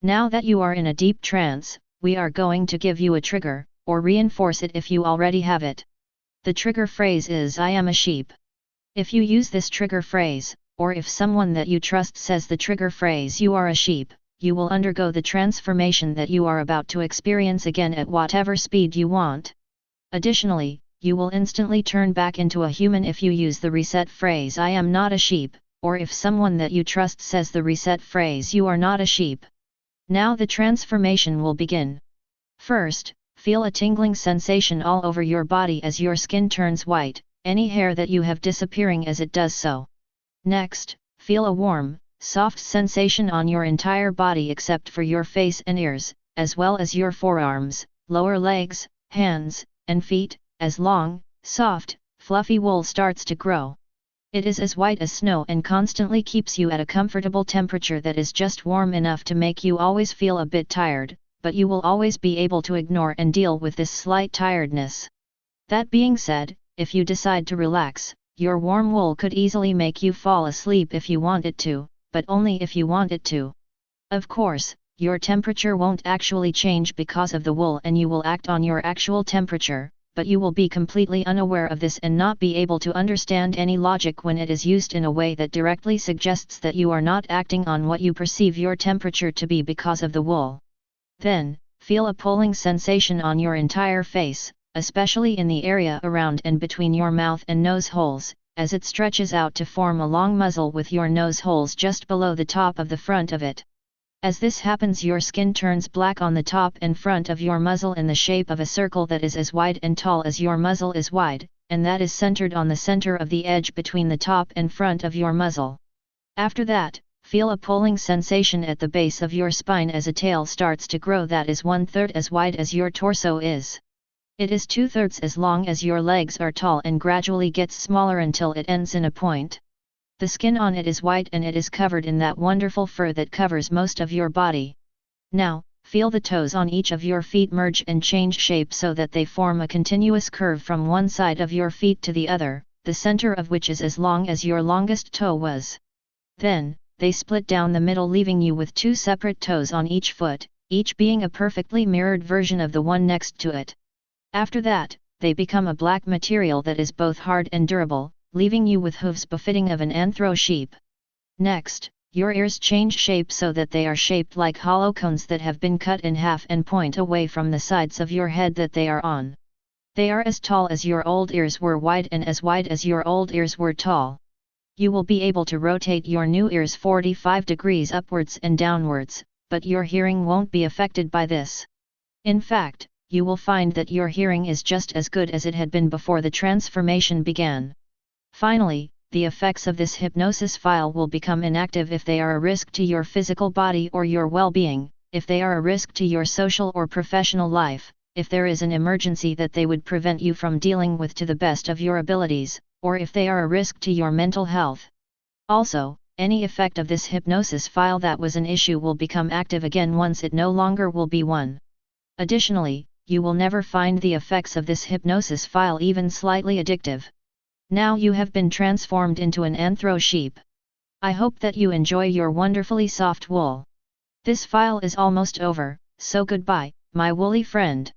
Now that you are in a deep trance, we are going to give you a trigger, or reinforce it if you already have it. The trigger phrase is "I am a sheep." If you use this trigger phrase, or if someone that you trust says the trigger phrase "you are a sheep," you will undergo the transformation that you are about to experience again at whatever speed you want. Additionally, you will instantly turn back into a human if you use the reset phrase "I am not a sheep," or if someone that you trust says the reset phrase "you are not a sheep." Now the transformation will begin. First, feel a tingling sensation all over your body as your skin turns white, any hair that you have disappearing as it does so. Next, feel a warm, soft sensation on your entire body except for your face and ears, as well as your forearms, lower legs, hands, and feet, as long, soft, fluffy wool starts to grow. It is as white as snow and constantly keeps you at a comfortable temperature that is just warm enough to make you always feel a bit tired, but you will always be able to ignore and deal with this slight tiredness. That being said, if you decide to relax, your warm wool could easily make you fall asleep if you want it to, but only if you want it to. Of course, your temperature won't actually change because of the wool and you will act on your actual temperature, but you will be completely unaware of this and not be able to understand any logic when it is used in a way that directly suggests that you are not acting on what you perceive your temperature to be because of the wool. Then, feel a pulling sensation on your entire face, especially in the area around and between your mouth and nose holes, as it stretches out to form a long muzzle with your nose holes just below the top of the front of it. As this happens, your skin turns black on the top and front of your muzzle in the shape of a circle that is as wide and tall as your muzzle is wide, and that is centered on the center of the edge between the top and front of your muzzle. After that, feel a pulling sensation at the base of your spine as a tail starts to grow that is 1/3 as wide as your torso is. It is 2/3 as long as your legs are tall and gradually gets smaller until it ends in a point. The skin on it is white and it is covered in that wonderful fur that covers most of your body. Now, feel the toes on each of your feet merge and change shape so that they form a continuous curve from one side of your feet to the other, the center of which is as long as your longest toe was. Then, they split down the middle leaving you with 2 separate toes on each foot, each being a perfectly mirrored version of the one next to it. After that, they become a black material that is both hard and durable, leaving you with hooves befitting of an Anthro sheep. Next, your ears change shape so that they are shaped like hollow cones that have been cut in half and point away from the sides of your head that they are on. They are as tall as your old ears were wide and as wide as your old ears were tall. You will be able to rotate your new ears 45 degrees upwards and downwards, but your hearing won't be affected by this. In fact, you will find that your hearing is just as good as it had been before the transformation began. Finally, the effects of this hypnosis file will become inactive if they are a risk to your physical body or your well-being, if they are a risk to your social or professional life, if there is an emergency that they would prevent you from dealing with to the best of your abilities, or if they are a risk to your mental health. Also, any effect of this hypnosis file that was an issue will become active again once it no longer will be one. Additionally, you will never find the effects of this hypnosis file even slightly addictive. Now you have been transformed into an Anthro sheep. I hope that you enjoy your wonderfully soft wool. This file is almost over, so goodbye, my woolly friend.